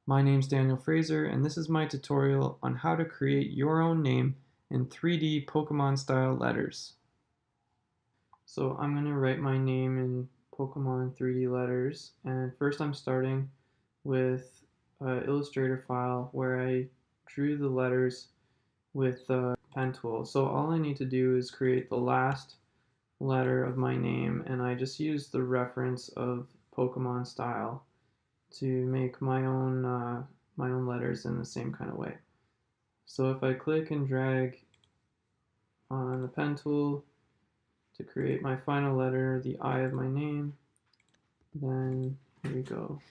My name's Daniel Fraser, and this is my tutorial on how to create your own name in 3D Pokemon style letters. So I'm going to write my name in Pokemon 3D letters, and first I'm starting with an Illustrator file where I drew the letters with the pen tool. So all I need to do is create the last letter of my name, and I just use the reference of Pokemon style to make my own letters in the same kind of way. So if I click and drag on the pen tool to create my final letter, the I of my name, then here we go.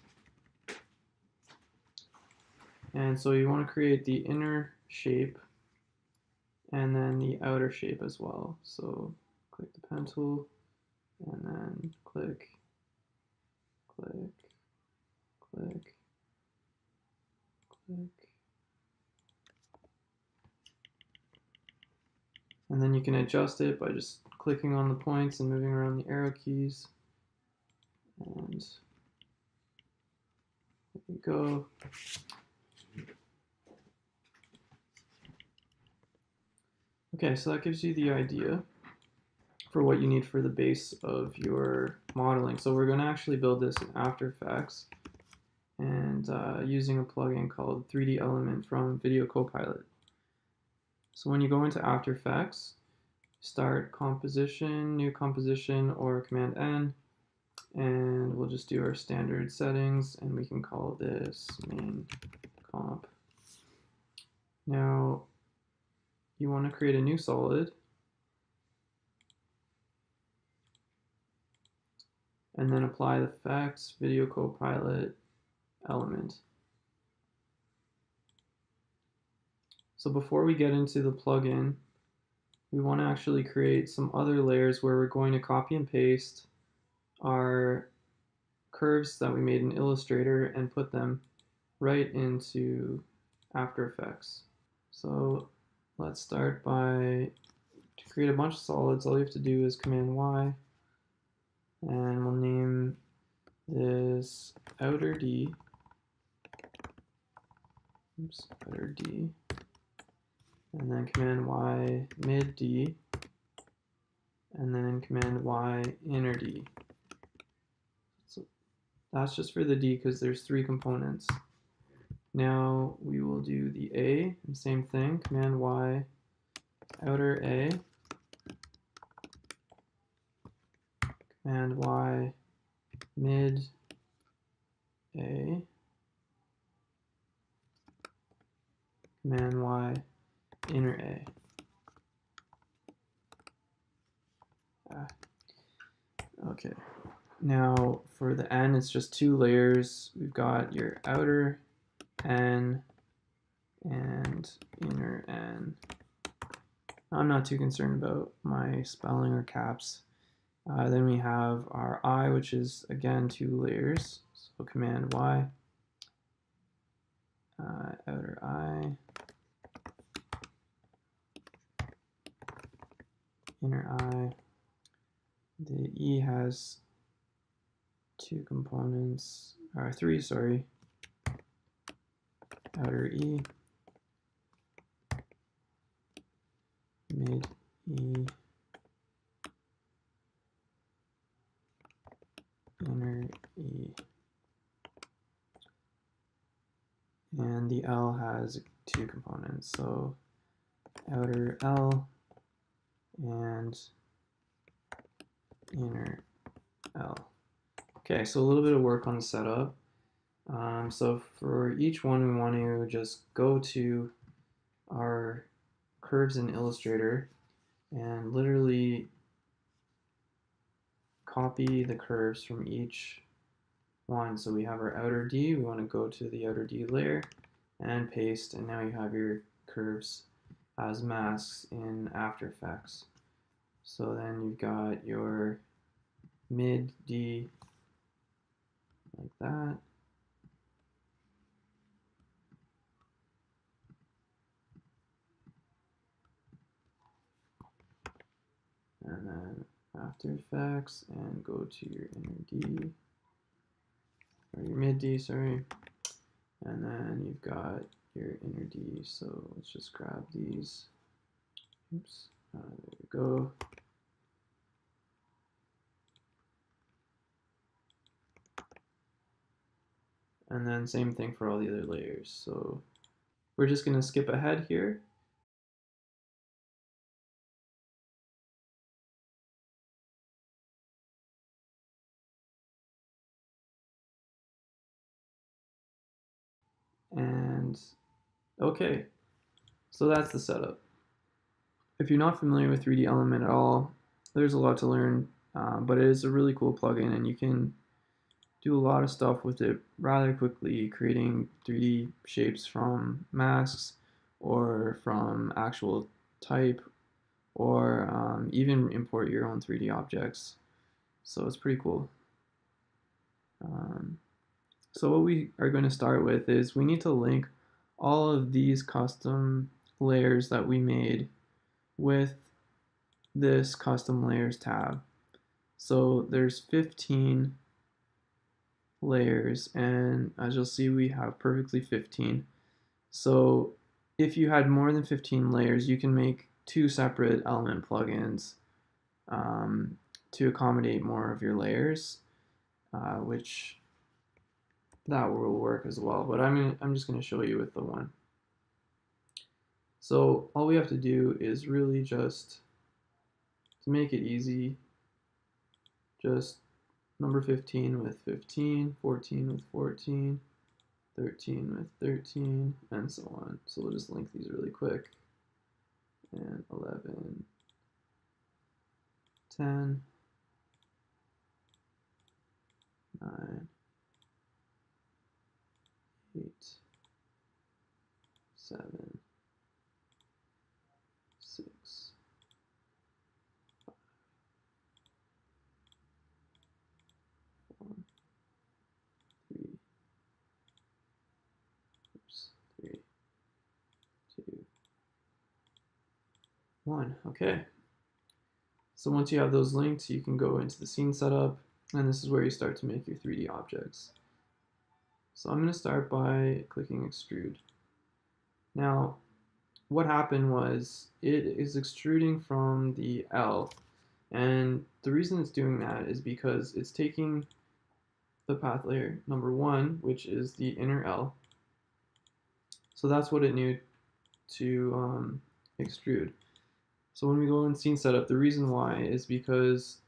And so you want to create the inner shape and then the outer shape as well. So click the pen tool and then click, click, click, click. And then you can adjust it by just clicking on the points and moving around the arrow keys. And there we go. Okay, so that gives you the idea for what you need for the base of your modeling. So we're going to actually build this in After Effects and using a plugin called 3D Element from Video Copilot. So when you go into After Effects, start composition, new composition, or Command N, and we'll just do our standard settings, and we can call this main comp. Now, you want to create a new solid, and then apply the effects, Video Copilot, element. So before we get into the plugin, we want to actually create some other layers where we're going to copy and paste our curves that we made in Illustrator and put them right into After Effects. So let's start by, to create a bunch of solids, all you have to do is Command Y, and we'll name this outer D, outer D, and then Command Y mid D, and then Command Y inner D. So that's just for the D because there's 3 components. Now we will do the A, and same thing, Command Y outer A, Command Y mid A, Command Y inner A. Okay, now for the N, it's just 2 layers. We've got your outer N and inner N. I'm not too concerned about my spelling or caps. Then we have our I, which is again 2 layers. So Command Y, outer I, inner I. The E has 2 components, or 3, sorry. Outer E, mid E, inner E. And the L has 2 components, so outer L and inner L. Okay, so a little bit of work on the setup. So for each one, we want to just go to our curves in Illustrator and literally copy the curves from each one. So we have our outer D, we want to go to the outer D layer and paste, and now you have your curves as masks in After Effects. So then you've got your mid D like that. And then After Effects and go to your inner D, or your mid D, sorry. And then you've got your inner D, so let's just grab these. Oops, there we go. And then same thing for all the other layers. So we're just going to skip ahead here. And okay, so that's the setup. If you're not familiar with 3D Element at all, there's a lot to learn, but it is a really cool plugin, and you can do a lot of stuff with it rather quickly, creating 3D shapes from masks or from actual type, or even import your own 3D objects. So it's pretty cool. So what we are going to start with is we need to link all of these custom layers that we made with this custom layers tab. So there's 15 layers, and as you'll see, we have perfectly 15. So if you had more than 15 layers, you can make 2 separate element plugins to accommodate more of your layers, which that will work as well. But I'm just going to show you with the one. So all we have to do is really just, to make it easy, just number 15 with 15, 14 with 14, 13 with 13, and so on. So we'll just link these really quick. And 11, 10, 9, 8, 7, 6, 5, 4, 3, oops, 3, 2, 1. Okay. So once you have those linked, you can go into the scene setup, and this is where you start to make your 3D objects. So I'm going to start by clicking extrude. Now, what happened was it is extruding from the L, and the reason it's doing that is because it's taking the path layer number 1, which is the inner L. So that's what it knew to extrude. So when we go in scene setup, the reason why is because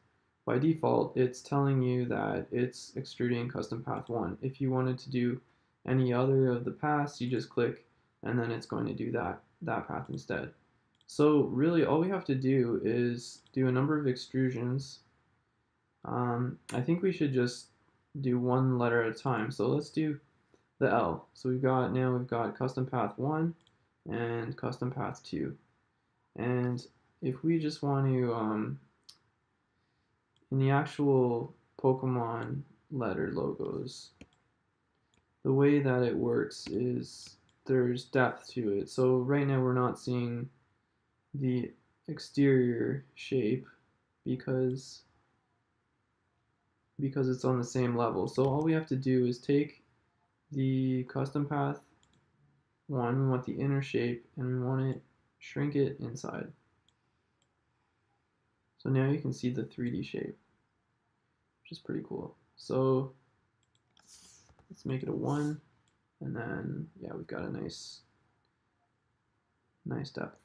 by default it's telling you that it's extruding custom path 1. If you wanted to do any other of the paths, you just click and then it's going to do that path instead. So really all we have to do is do a number of extrusions. I think we should just do one letter at a time. So let's do the L. So we've got custom path 1 and custom path 2. And if we just want to, in the actual Pokemon letter logos, the way that it works is there's depth to it. So right now we're not seeing the exterior shape because it's on the same level. So all we have to do is take the custom path 1, we want the inner shape, and we want to shrink it inside. So now you can see the 3D shape, which is pretty cool. So let's make it a 1, and then yeah, we've got a nice depth.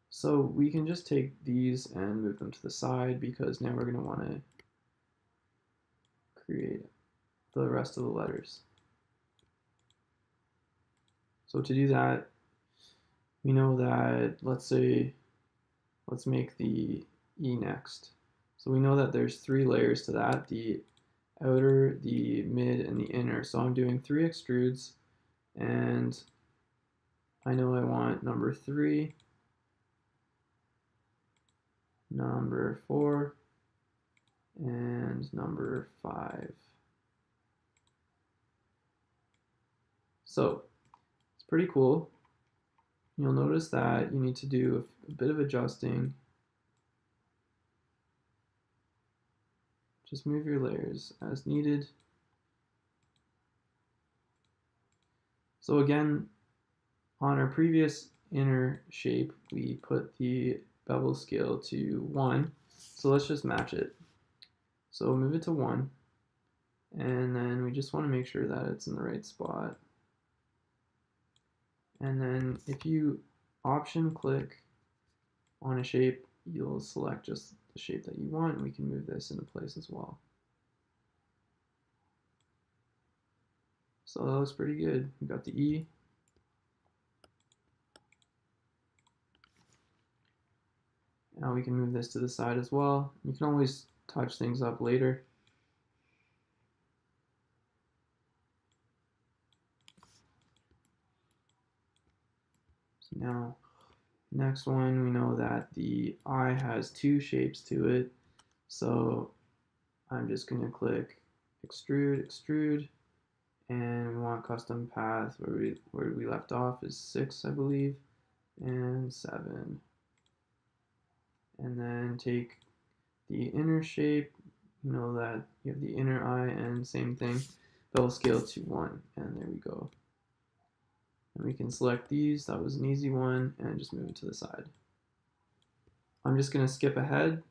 So we can just take these and move them to the side because now we're going to want to create the rest of the letters. So to do that, we know that, let's make the E next. So we know that there's 3 layers to that, the outer, the mid, and the inner. So I'm doing 3 extrudes, and I know I want number 3, number 4, and number 5. So it's pretty cool. You'll notice that you need to do a bit of adjusting. Just move your layers as needed. So again, on our previous inner shape, we put the bevel scale to 1. So let's just match it. So move it to 1. And then we just want to make sure that it's in the right spot. And then if you option click on a shape, you'll select just the shape that you want, and we can move this into place as well. So that looks pretty good. We got the E. Now we can move this to the side as well. You can always touch things up later. So now, next one, we know that the eye has 2 shapes to it. So I'm just going to click extrude, extrude, and we want custom path where we left off is 6, I believe, and 7. And then take the inner shape, you know that you have the inner eye, and same thing, bevel scale to 1, and there we go. And we can select these, that was an easy one, and just move it to the side. I'm just going to skip ahead.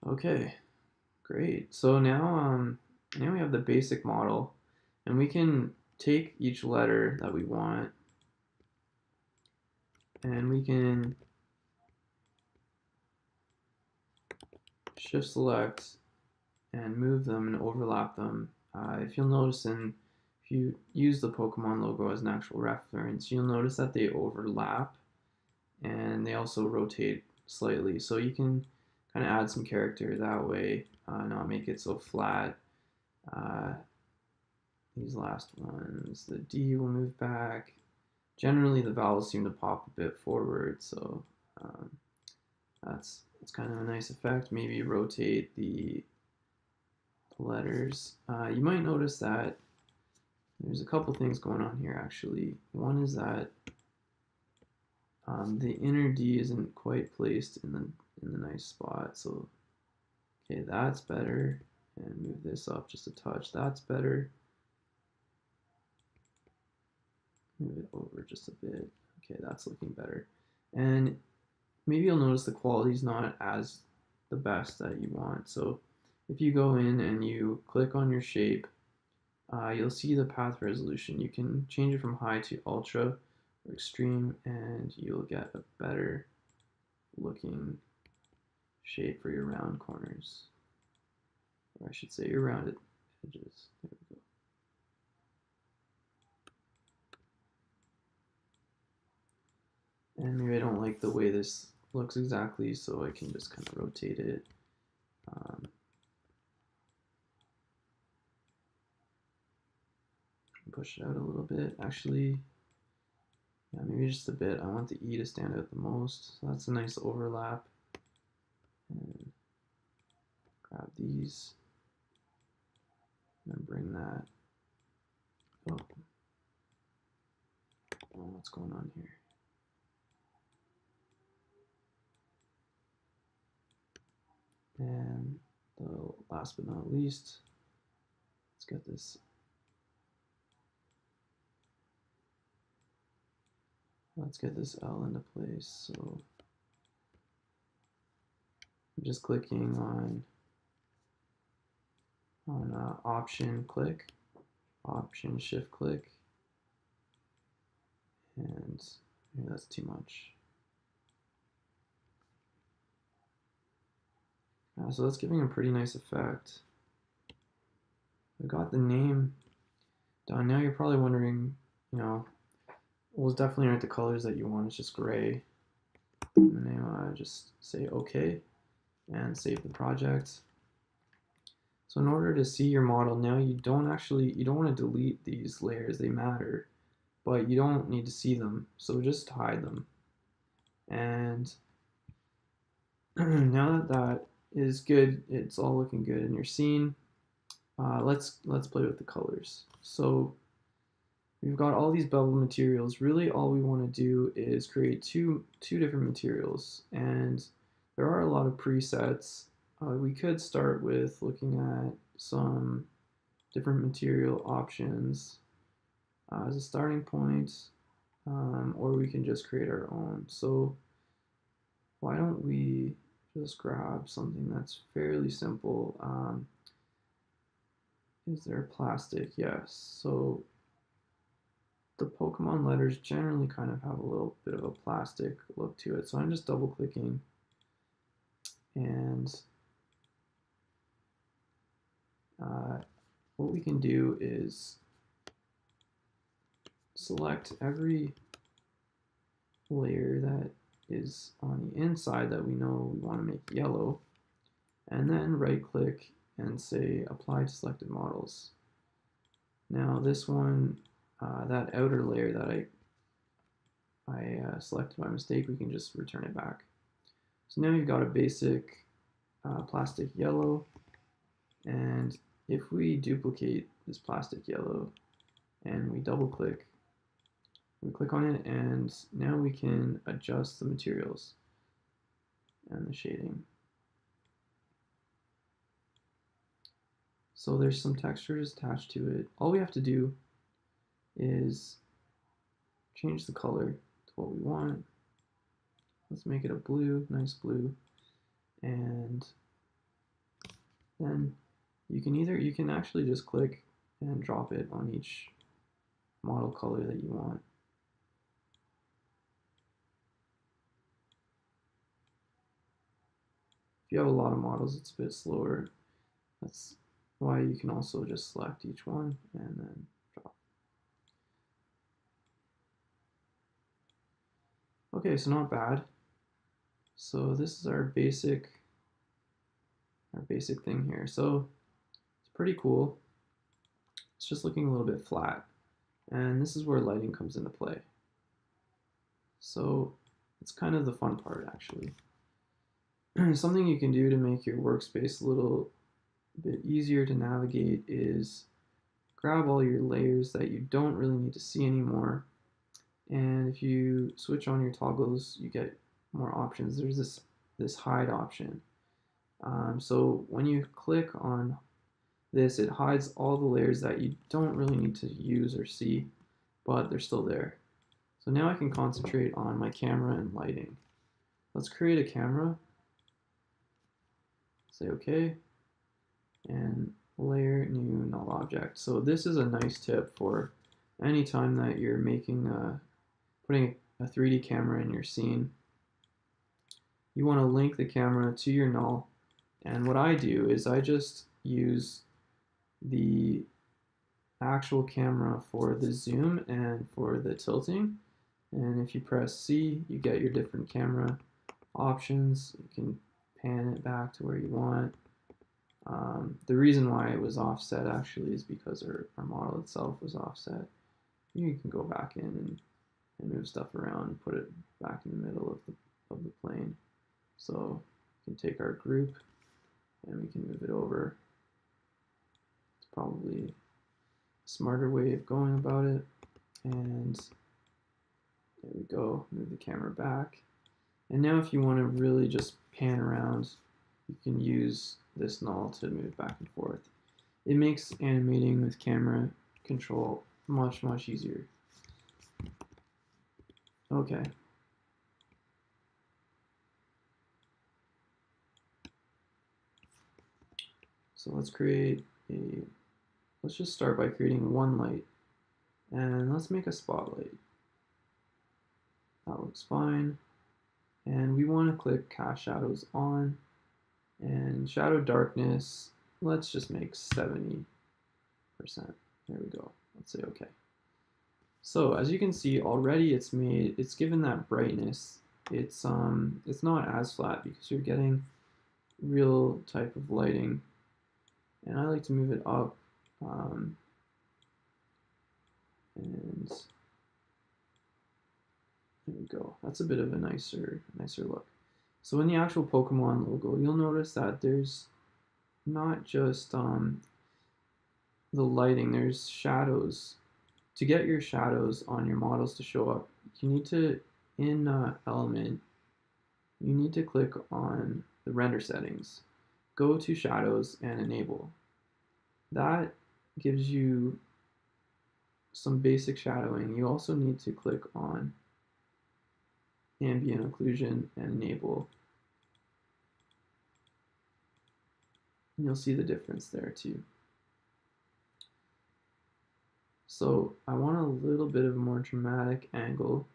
Okay, great. So now we have the basic model, and we can take each letter that we want, and we can shift select and move them and overlap them. If you'll notice, if you use the Pokemon logo as an actual reference, you'll notice that they overlap and they also rotate slightly. So you can kind of add some character that way, not make it so flat. These last ones, the D will move back. Generally, the vowels seem to pop a bit forward, so that's kind of a nice effect. Maybe rotate the letters. You might notice that there's a couple things going on here actually. One is that the inner D isn't quite placed in the nice spot. So okay, that's better. And move this up just a touch. That's better. Move it over just a bit. Okay, that's looking better. And maybe you'll notice the quality is not as the best that you want. So if you go in and you click on your shape, you'll see the path resolution. You can change it from high to ultra or extreme, and you'll get a better looking shape for your round corners. Or I should say your rounded edges. There we go. And maybe I don't like the way this looks exactly, so I can just kind of rotate it. Push it out a little bit. Actually, yeah, maybe just a bit. I want the E to stand out the most. So that's a nice overlap. And grab these. And then bring that. Oh, what's going on here? And the last but not least, let's get this. Let's get this L into place. So I'm just clicking on option click, option shift click, and maybe that's too much. So that's giving a pretty nice effect. I got the name done. Now you're probably wondering, well, it's definitely aren't the colors that you want. It's just gray. And then just say OK and save the project. So in order to see your model now, you don't want to delete these layers, they matter, but you don't need to see them, so just hide them. And now that that is good, it's all looking good in your scene. Let's play with the colors. So we've got all these bevel materials. Really, all we want to do is create two different materials, and there are a lot of presets. We could start with looking at some different material options as a starting point, or we can just create our own. So why don't we just grab something that's fairly simple. Is there plastic? Yes. So the Pokemon letters generally kind of have a little bit of a plastic look to it. So I'm just double clicking, and what we can do is select every layer that is on the inside that we know we want to make yellow, and then right click and say apply to selected models. Now this one, that outer layer that I selected by mistake, we can just return it back. So now you've got a basic plastic yellow, and if we duplicate this plastic yellow and we double click, we click on it, and now we can adjust the materials and the shading. So there's some textures attached to it. All we have to do is change the color to what we want. Let's make it a blue, nice blue. And then you can actually just click and drop it on each model color that you want. If you have a lot of models, it's a bit slower. That's why you can also just select each one and then drop. Okay, so not bad. So this is our basic thing here. So it's pretty cool. It's just looking a little bit flat. And this is where lighting comes into play. So it's kind of the fun part, actually. Something you can do to make your workspace a little bit easier to navigate is grab all your layers that you don't really need to see anymore, and if you switch on your toggles, you get more options. There's this hide option. So when you click on this, it hides all the layers that you don't really need to use or see, but they're still there. So now I can concentrate on my camera and lighting. Let's create a camera. Say OK, and layer new null object. So this is a nice tip for any time that you're making putting a 3D camera in your scene. You want to link the camera to your null, and what I do is I just use the actual camera for the zoom and for the tilting, and if you press C, you get your different camera options. You can pan it back to where you want. The reason why it was offset actually is because our model itself was offset. You can go back in and move stuff around and put it back in the middle of the plane. So we can take our group and we can move it over. It's probably a smarter way of going about it. And there we go, move the camera back. And now if you want to really just pan around, you can use this null to move back and forth. It makes animating with camera control much, much easier. Okay. So let's just start by creating one light. And let's make a spotlight. That looks fine. And we want to click cast shadows on. And shadow darkness, let's just make 70%. There we go. Let's say OK. So as you can see already, it's given that brightness. It's not as flat because you're getting real type of lighting. and I like to move it up, and there we go. That's a bit of a nicer look. So in the actual Pokemon logo, you'll notice that there's not just the lighting, there's shadows. To get your shadows on your models to show up, you need to, in Element, you need to click on the render settings. Go to shadows and enable. That gives you some basic shadowing. You also need to click on ambient occlusion and enable. And you'll see the difference there too. So I want a little bit of a more dramatic angle.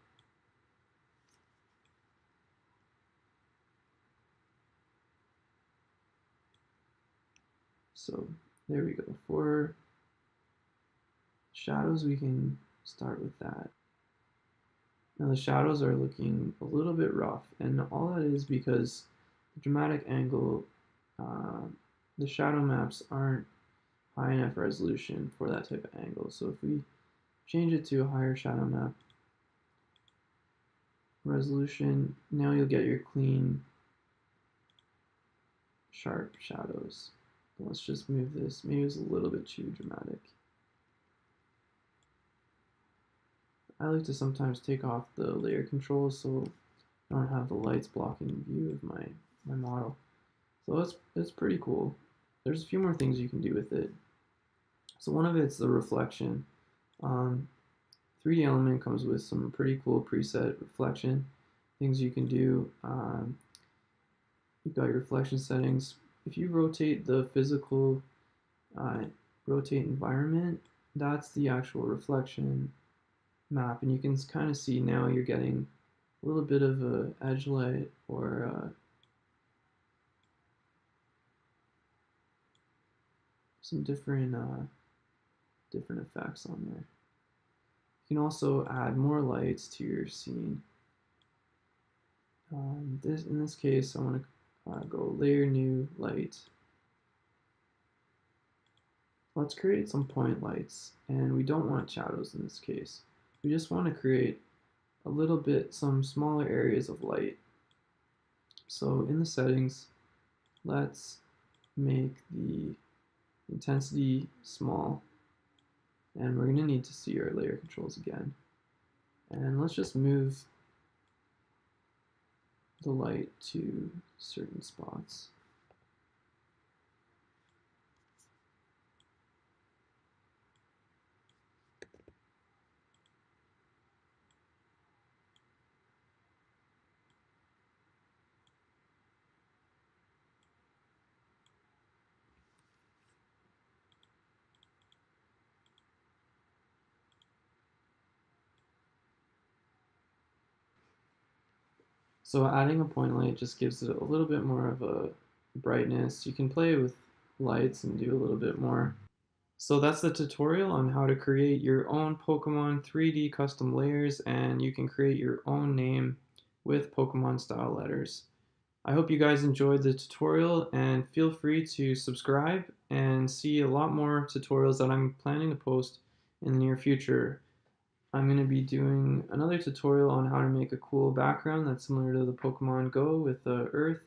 So there we go. For shadows, we can start with that. Now the shadows are looking a little bit rough, and all that is because the dramatic angle, the shadow maps aren't high enough resolution for that type of angle. So if we change it to a higher shadow map resolution, now you'll get your clean, sharp shadows. Let's just move this. Maybe it's a little bit too dramatic. I like to sometimes take off the layer controls so I don't have the lights blocking view of my model. So it's pretty cool. There's a few more things you can do with it. So one of it's the reflection. 3D Element comes with some pretty cool preset reflection things you can do. You've got your reflection settings. If you rotate the physical rotate environment, that's the actual reflection map, and you can kind of see now you're getting a little bit of a edge light or some different effects on there. You can also add more lights to your scene. In this case, I want to go layer new light. Let's create some point lights, and we don't want shadows in this case. We just want to create a little bit, some smaller areas of light. So in the settings, let's make the intensity small, and we're going to need to see our layer controls again. And let's just move the light to certain spots. So adding a point light just gives it a little bit more of a brightness. You can play with lights and do a little bit more. So that's the tutorial on how to create your own Pokemon 3D custom layers, and you can create your own name with Pokemon style letters. I hope you guys enjoyed the tutorial, and feel free to subscribe and see a lot more tutorials that I'm planning to post in the near future. I'm going to be doing another tutorial on how to make a cool background that's similar to the Pokemon Go with the Earth